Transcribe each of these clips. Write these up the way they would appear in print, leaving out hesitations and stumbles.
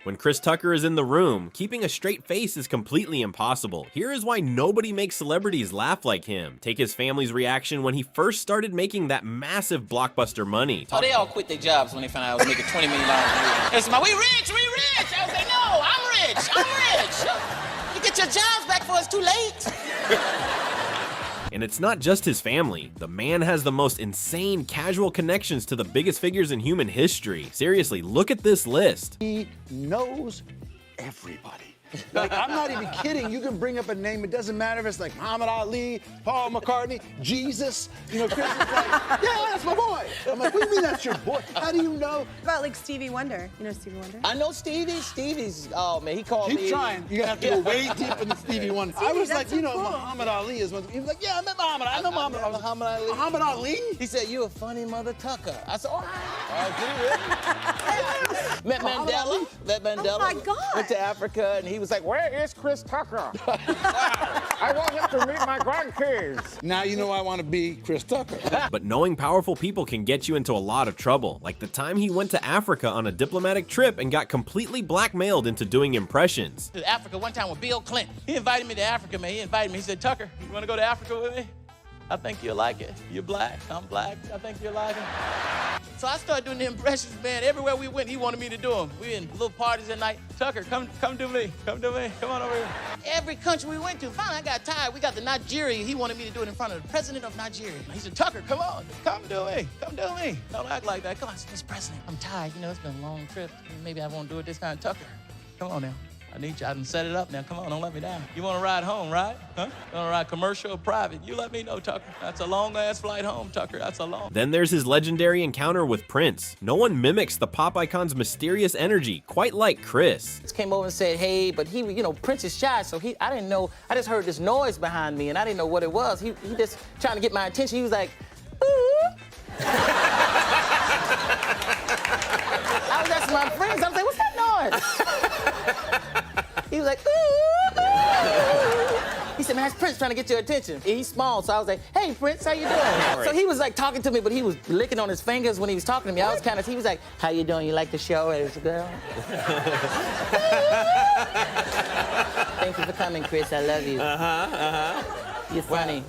When Chris Tucker is in the room, keeping a straight face is completely impossible. Here is why nobody makes celebrities laugh like him. Take his family's reaction when he first started making that massive blockbuster money. Oh, they all quit their jobs when they found out I was making $20 million a year. It's my, we rich! I was like, no, I'm rich! You get your jobs back before it's too late. And it's not just his family. The man has the most insane casual connections to the biggest figures in human history. Seriously, look at this list. He knows everybody. Like, I'm not even kidding. You can bring up a name. It doesn't matter if it's like Muhammad Ali, Paul McCartney, Jesus. You know, Chris is like, yeah, that's my boy. I'm like, what do you mean that's your boy? How do you know? About like Stevie Wonder. You know Stevie Wonder? I know Stevie. Stevie's, oh man, he called me. Keep trying. You're gonna have to go way deep into Stevie Wonder. I was like, so you know, cool. Muhammad Ali is one. He was like, yeah, I met Muhammad. I know Muhammad. I was like, Muhammad Ali. Muhammad Ali? He said, you a funny mother Tucker. I said, all right. Met Mandela. Met Mandela. Oh my God. Went to Africa and he was like, where is Chris Tucker? I want him to meet my grandkids. Now you know I want to be Chris Tucker. But knowing powerful people can get you into a lot of trouble, like the time he went to Africa on a diplomatic trip and got completely blackmailed into doing impressions. To Africa one time with Bill Clinton. He invited me to Africa, man. He invited me. He said, Tucker, you want to go to Africa with me? I think you'll like it. You're black. I'm black. I think you'll like it. So I started doing the impressions, man. Everywhere we went, he wanted me to do them. We in little parties at night. Tucker, come do me. Come do me. Come on over here. Every country we went to, finally I got tired. We got to Nigeria. He wanted me to do it in front of the president of Nigeria. He said, Tucker, come on. Come do me. Come do me. Don't act like that. Come on, Mr. President. I'm tired. You know, it's been a long trip. Maybe I won't do it this time. Tucker, come on now. I need you. I done set it up now. Come on, don't let me down. You want to ride home, right? Huh? You want to ride commercial or private? You let me know, Tucker. That's a long-ass flight home, Tucker. That's a long... Then there's his legendary encounter with Prince. No one mimics the pop icon's mysterious energy, quite like Chris. Just came over and said, hey, but he, you know, Prince is shy, so I didn't know. I just heard this noise behind me, and I didn't know what it was. He just trying to get my attention. He was like, ooh. I was asking my friends, I was like, what's that noise? He was like, ooh, ooh. He said, man, that's Prince trying to get your attention. And he's small, so I was like, hey, Prince, how you doing? Right. So he was like talking to me, but he was licking on his fingers when he was talking to me. I was kind of, he was like, how you doing? You like the show as a girl? Thank you for coming, Chris. I love you. You're funny.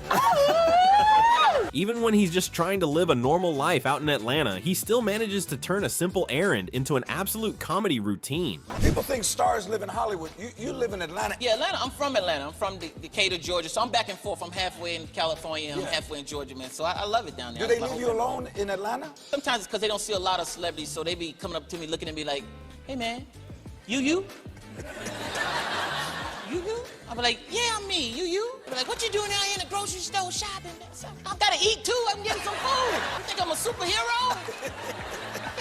Even when he's just trying to live a normal life out in Atlanta, he still manages to turn a simple errand into an absolute comedy routine. People think stars live in Hollywood. You live in Atlanta. Yeah, Atlanta. I'm from Atlanta. I'm from Decatur, Georgia. So I'm back and forth. I'm halfway in California and I'm halfway in Georgia, man. So I love it down there. Do they leave you alone in Atlanta? Sometimes it's because they don't see a lot of celebrities, so they be coming up to me, looking at me like, hey, man, you? You? I'll be like, yeah, I'm me. You? I'll be like, what you doing out here in the grocery store shopping? I've got to eat, too. I'm getting some food. You think I'm a superhero?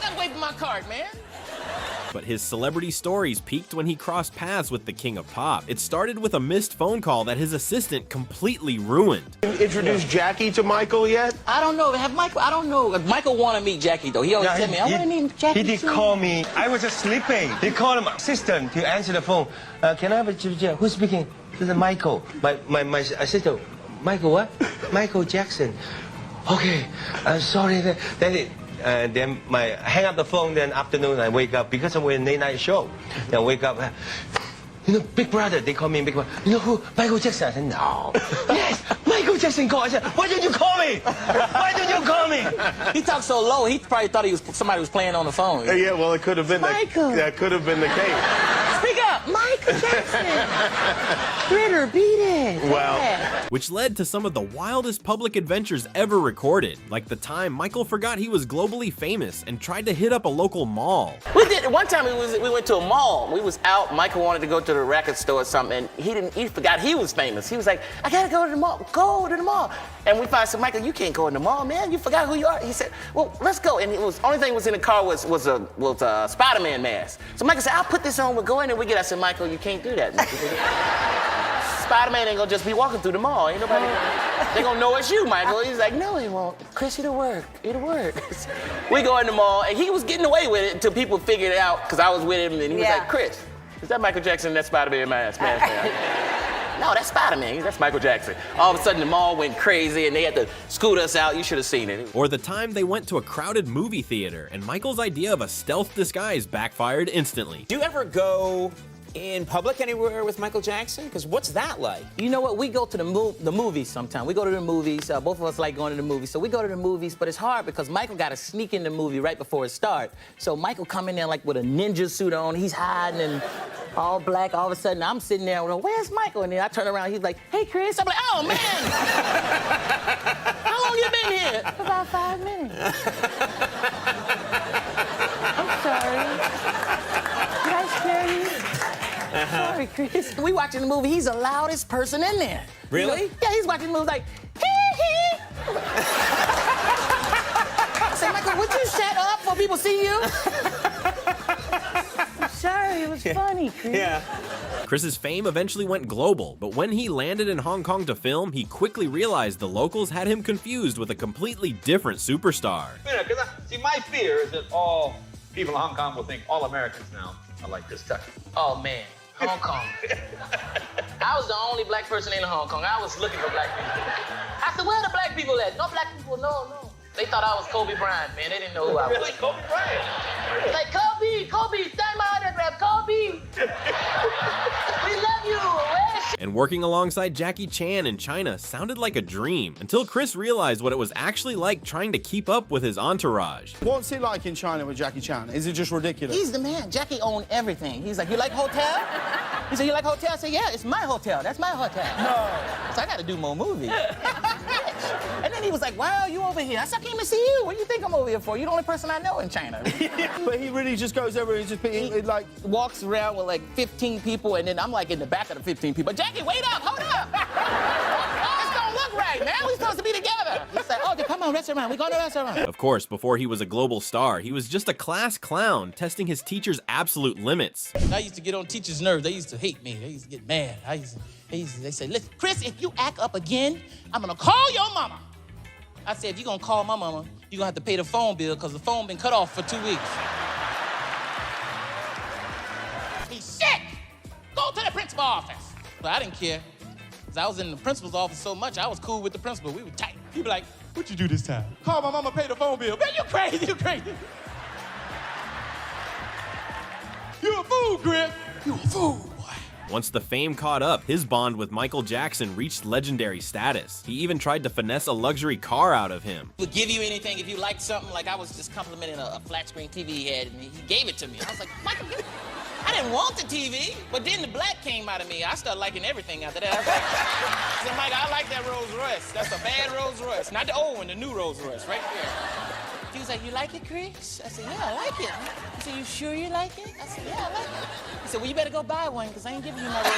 Get away from my cart, man. But his celebrity stories peaked when he crossed paths with the king of pop. It started with a missed phone call that his assistant completely ruined. Introduced Jackie to Michael yet? I don't know. Have Michael? I don't know. Michael want to meet Jackie, though. He always tell me, I want to meet Jackie. He did call me. I was just sleeping. He called my assistant to answer the phone. Can I have a chit? Who's speaking? This is Michael. My assistant. Michael what? Michael Jackson. Okay. Sorry. Then hang up the phone. Then afternoon I wake up because I'm in a late night show. Then I wake up. You know, Big Brother. They call me Big Brother. You know who? Michael Jackson. I said no. Yes, Michael Jackson called. I said, why didn't you call me? Why didn't you call me? He talked so low. He probably thought somebody was playing on the phone. Yeah, well, it could have been Michael. That could have been the case. Speak up, Michael Jackson. Critter, beat it. Well. Yeah. Which led to some of the wildest public adventures ever recorded, like the time Michael forgot he was globally famous and tried to hit up a local mall. We did one time. We went to a mall. We was out. Michael wanted to go to the record store or something, and he forgot he was famous. He was like, I gotta go to the mall. Go to the mall. And we finally said, Michael, you can't go in the mall, man. You forgot who you are. He said, well, let's go. And only thing was in the car was a Spider-Man mask. So Michael said, I'll put this on. We'll go in and we get. I said, Michael, you can't do that. Spider-Man ain't gonna just be walking through the mall. Ain't nobody. They gonna know it's you, Michael. He's like, no, he won't. Chris, it'll work. It'll work. We go in the mall, and he was getting away with it until people figured it out because I was with him, and he was like, Chris, is that Michael Jackson in that Spider-Man mask? No, that's Spider-Man. That's Michael Jackson. All of a sudden, the mall went crazy, and they had to scoot us out. You should have seen it. Or the time they went to a crowded movie theater, and Michael's idea of a stealth disguise backfired instantly. Do you ever go in public anywhere with Michael Jackson? Because what's that like? You know what? We go to the movies sometimes. We go to the movies. Both of us like going to the movies. So we go to the movies, but it's hard because Michael got to sneak in the movie right before it starts. So Michael come in there like with a ninja suit on. He's hiding and all black. All of a sudden, I'm sitting there, where's Michael? And then I turn around, he's like, hey, Chris. I'm like, oh, man. How long you been here? About 5 minutes. I'm sorry. Did I scare you? Sorry, Chris. We watching the movie. He's the loudest person in there. Really? Yeah, he's watching the movie like, hee. I said, Michael, would you shut up before people see you? I'm sorry, it was funny, Chris. Yeah. Chris's fame eventually went global, but when he landed in Hong Kong to film, he quickly realized the locals had him confused with a completely different superstar. See, my fear is that all people in Hong Kong will think all Americans now are like Chris Tucker. Oh, man. Hong Kong. I was the only black person in Hong Kong. I was looking for black people. I said, where are the black people at? No black people, no. They thought I was Kobe Bryant, man. They didn't know who I was. Really? Kobe Bryant? Like, Kobe, stand my autograph, Kobe. We love you. And working alongside Jackie Chan in China sounded like a dream, until Chris realized what it was actually like trying to keep up with his entourage. What's it like in China with Jackie Chan? Is it just ridiculous? He's the man. Jackie owned everything. He's like, you like hotel? He said, you like hotel? I said, yeah, it's my hotel. That's my hotel. No. So I got to do more movies. And then he was like, wow, you over here. I said, I came to see you. What do you think I'm over here for? You're the only person I know in China. But he really just goes over and just like walks around with like 15 people, and then I'm like in the back of the 15 people. Jackie, wait up, hold up. This don't look right, man. We supposed to be together. He said, oh, come on, restaurant. We go to the restaurant. Of course, before he was a global star, he was just a class clown, testing his teacher's absolute limits. I used to get on teachers' nerves. They used to hate me. They used to get mad. They said, listen, Chris, if you act up again, I'm gonna call your mama. I said, if you're gonna call my mama, you're gonna have to pay the phone bill because the phone been cut off for 2 weeks. He's sick. Go to the principal office. But I didn't care, because I was in the principal's office so much, I was cool with the principal. We were tight. He'd be like, what you do this time? Call my mama, pay the phone bill. Man, you crazy, you crazy. You a fool, Chris. You a fool. Once the fame caught up, his bond with Michael Jackson reached legendary status. He even tried to finesse a luxury car out of him. Would give you anything if you liked something. Like I was just complimenting a flat screen TV he had, and he gave it to me. I was like, Michael, I didn't want the TV, but then the black came out of me. I started liking everything after that. I was like, I said, Mike, I like that Rolls Royce. That's a bad Rolls Royce. Not the old one, the new Rolls Royce, right there. He was like, you like it, Chris? I said, yeah, I like it. He said, you sure you like it? I said, yeah, I like it. He said, well, you better go buy one, because I ain't giving you my Rolls.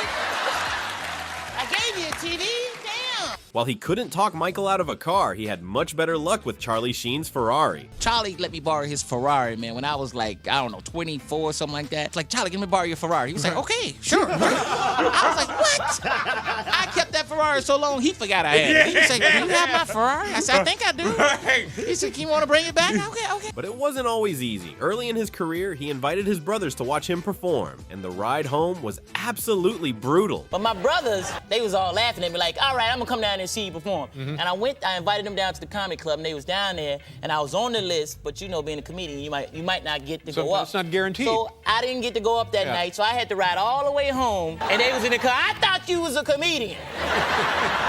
I gave you a TV, damn. While he couldn't talk Michael out of a car, he had much better luck with Charlie Sheen's Ferrari. Charlie let me borrow his Ferrari, man, when I was like, I don't know, 24 or something like that. It's like, Charlie, let me borrow your Ferrari. He was like, okay, sure. I was like, what? I kept that Ferrari so long, he forgot I had it. He said, do you have my Ferrari? I said, I think I do. He said, you want to bring it back? Okay. But it wasn't always easy. Early in his career, he invited his brothers to watch him perform, and the ride home was absolutely brutal. But my brothers, they was all laughing at me like, all right, I'm gonna come down and see you perform. And I invited them down to the comedy club, and they was down there, and I was on the list, but you know, being a comedian, you might not get to go up. It's not guaranteed. So I didn't get to go up that night, so I had to ride all the way home, and they was in the car. I thought you was a comedian.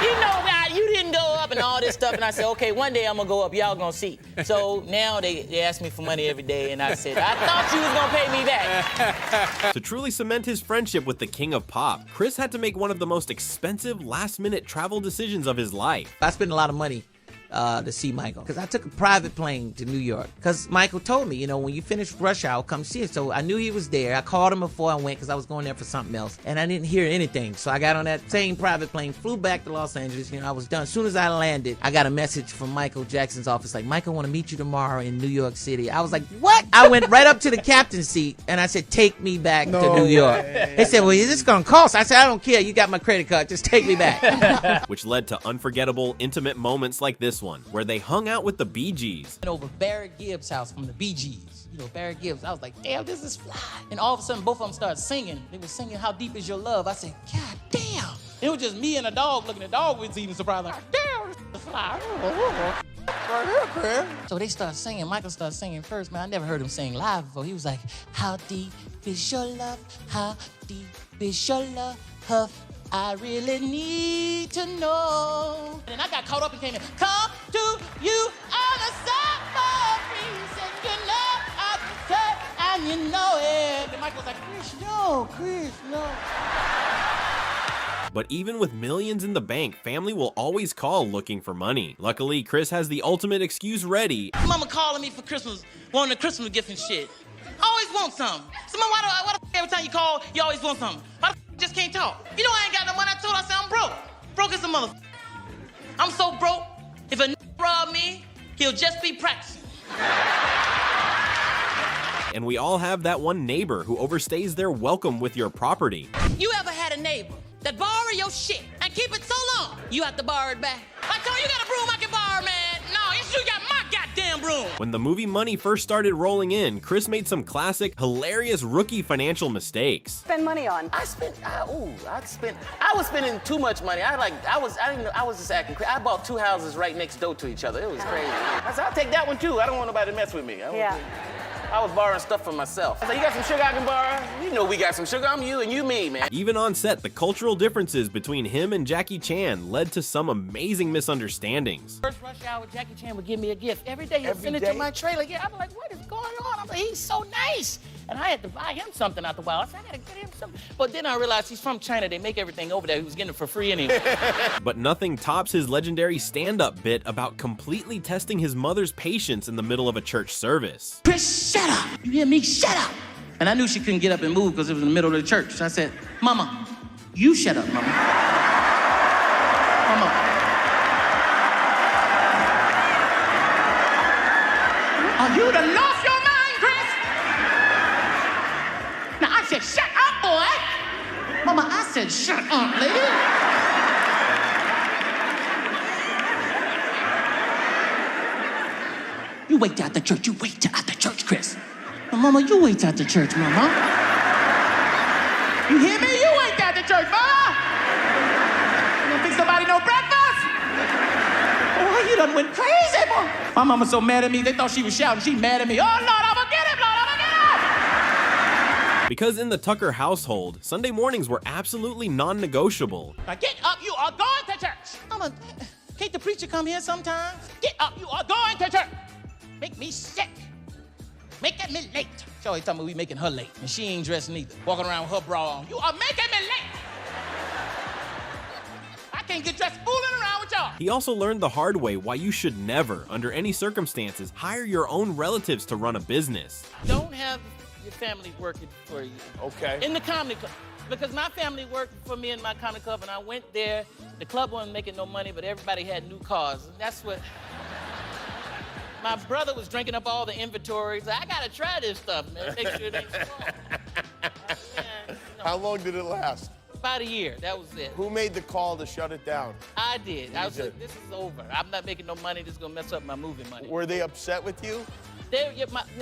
You know, you didn't go up and all this stuff, and I said, okay, one day I'm gonna go up, y'all gonna see. So now they ask me for money every day, and I said, I thought you was gonna pay me back. To truly cement his friendship with the king of pop, Chris had to make one of the most expensive last-minute travel decisions of his life. I spent a lot of money to see Michael, because I took a private plane to New York, because Michael told me, you know, when you finish Rush Hour, come see it. So I knew he was there. I called him before I went, because I was going there for something else, and I didn't hear anything. So I got on that same private plane, flew back to Los Angeles. You know, I was done. As soon as I landed, I got a message from Michael Jackson's office, like, Michael, want to meet you tomorrow in New York City. I was like, what? I went right up to the captain's seat, and I said, take me back to New York. They said, well, is this going to cost? I said, I don't care. You got my credit card. Just take me back. Which led to unforgettable, intimate moments like this one, where they hung out with the Bee Gees. Over Barrett Gibbs' house from the Bee Gees. You know, Barrett Gibbs. I was like, damn, this is fly. And all of a sudden, both of them started singing. They were singing, How Deep Is Your Love? I said, God damn. It was just me and a dog looking. The dog was even surprised, like, damn, this fly. Right here, Chris. So they started singing. Michael started singing first, man. I never heard him sing live before. He was like, how deep is your love? How deep is your love? I really need to know. And I got caught up and came in. Come to you on a summer breeze, and you know I said, and you know it. And Michael was like, Chris, no. But even with millions in the bank, family will always call looking for money. Luckily, Chris has the ultimate excuse ready. Mama calling me for Christmas, wanting a Christmas gift and shit. I always want something. So, Mama, why the every time you call, you always want something? Why the you just can't talk? You know I ain't got no money. I told her, I said I'm broke. Broke as a mother. I'm so broke, if a rob me, he'll just be practicing. And we all have that one neighbor who overstays their welcome with your property. You ever had a neighbor that borrow your shit and keep it so long, you have to borrow it back? I told you, you got a broom I can borrow, man. No, you got my goddamn broom. When the movie money first started rolling in, Chris made some classic, hilarious rookie financial mistakes. Spend money on. I was spending too much money. I was just acting crazy. I bought 2 houses right next door to each other. It was crazy. I said, I'll take that one too. I don't want nobody to mess with me. I was borrowing stuff for myself. I said, you got some sugar I can borrow? You know we got some sugar. I'm you and you me, man. Even on set, the cultural differences between him and Jackie Chan led to some amazing misunderstandings. First rush hour, Jackie Chan would give me a gift. Every day he'd send it to my trailer. Yeah, I'd be like, what is going on? I'm like, he's so nice. And I had to buy him something out the wild. I said, I gotta get him something. But then I realized he's from China. They make everything over there. He was getting it for free anyway. But nothing tops his legendary stand-up bit about completely testing his mother's patience in the middle of a church service. Chris, shut up. You hear me? Shut up. And I knew she couldn't get up and move because it was in the middle of the church. So I said, Mama, you shut up, Mama. Mama. Are you done lost your mind, Chris? Now I said, shut up, boy. Mama, I said, shut up, lady. You wait till at the church. You wait till at the church, Chris. Now, Mama, you wait till at the church, Mama. You hear me? You wait till at the church, Mama. You don't think somebody no breakfast? Boy, you done went crazy, boy. My mama's so mad at me. They thought she was shouting. She mad at me. Oh, Lord, I'ma get him, Lord, I'ma get him. Because in the Tucker household, Sunday mornings were absolutely non-negotiable. Now get up. You are going to church. Mama, can't the preacher come here sometimes? Get up. You are going to church. Make me sick. Making me late. She always telling me we making her late. And she ain't dressed neither. Walking around with her bra on. You are making me late. I can't get dressed fooling around with y'all. He also learned the hard way why you should never, under any circumstances, hire your own relatives to run a business. Don't have your family working for you. Okay. In the comedy club. Because my family worked for me in my comedy club, and I went there. The club wasn't making no money, but everybody had new cars. And that's what... My brother was drinking up all the inventory. He's like, I gotta try this stuff, man. Make sure it ain't strong. How long did it last? About a year. That was it. Who made the call to shut it down? I did. I was like, this is over. I'm not making no money. This is gonna mess up my movie money. Were they upset with you?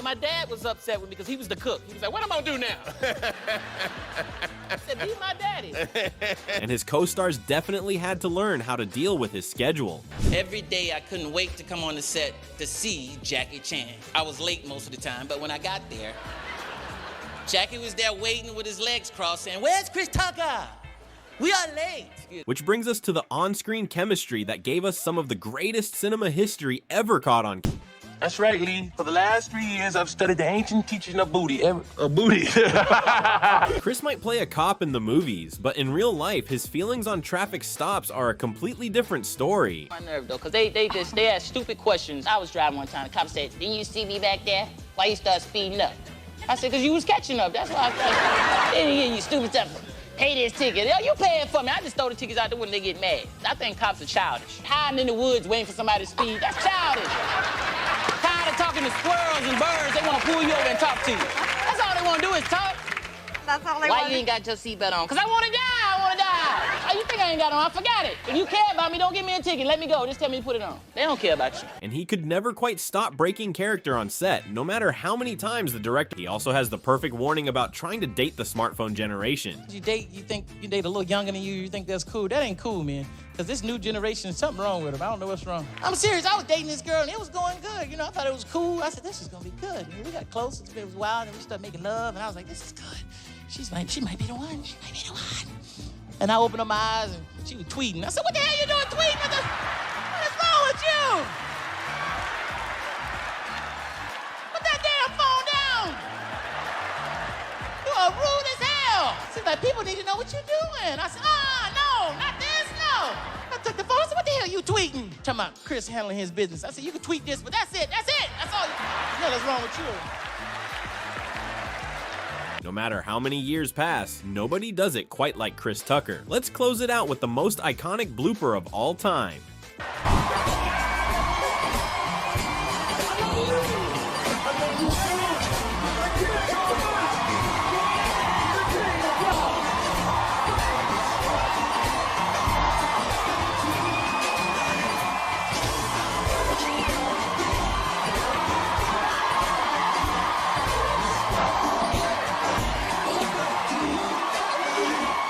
My dad was upset with me because he was the cook. He was like, what am I gonna do now? I said, be my daddy. And his co-stars definitely had to learn how to deal with his schedule. Every day I couldn't wait to come on the set to see Jackie Chan. I was late most of the time, but when I got there, Jackie was there waiting with his legs crossed saying, where's Chris Tucker? We are late. Which brings us to the on-screen chemistry that gave us some of the greatest cinema history ever caught on. That's right, Lee. For the last 3 years, I've studied the ancient teaching of booty. Booty. Chris might play a cop in the movies, but in real life, his feelings on traffic stops are a completely different story. My nerve, though, because they ask stupid questions. I was driving one time. The cop said, didn't you see me back there? Why you start speeding up? I said, because you was catching up. That's why I thought, you stupid stuff. Pay this ticket. Yo, you paying for me. I just throw the tickets out there when they get mad. I think cops are childish. Hiding in the woods waiting for somebody to speed, that's childish. Tired of talking to squirrels and birds, they want to pull you over and talk to you. That's all they want to do is talk. That's all they Why want. you ain't got your seatbelt on? Because I want to die, I want to die. you think I ain't got on? I forgot it. If you care about me, don't give me a ticket. Let me go. Just tell me to put it on. They don't care about you. And he could never quite stop breaking character on set, no matter how many times the director. He also has the perfect warning about trying to date the smartphone generation. You think you date a little younger than you think that's cool. That ain't cool, man. Because this new generation, something wrong with them. I don't know what's wrong. I'm serious. I was dating this girl, and it was going good. You know, I thought it was cool. I said, this is going to be good. And we got close. It was wild, and we started making love. And I was like, this is good. She might be the one. She might be the one. And I opened up my eyes, and she was tweeting. I said, what the hell you doing tweeting? What is wrong with you? Put that damn phone down. You are rude as hell. She's like, people need to know what you're doing. I said, no, not this, no. I took the phone. I said, what the hell are you tweeting? Talking about Chris handling his business. I said, you can tweet this, but that's it. That's all. What the hell is wrong with you? No matter how many years pass, nobody does it quite like Chris Tucker. Let's close it out with the most iconic blooper of all time.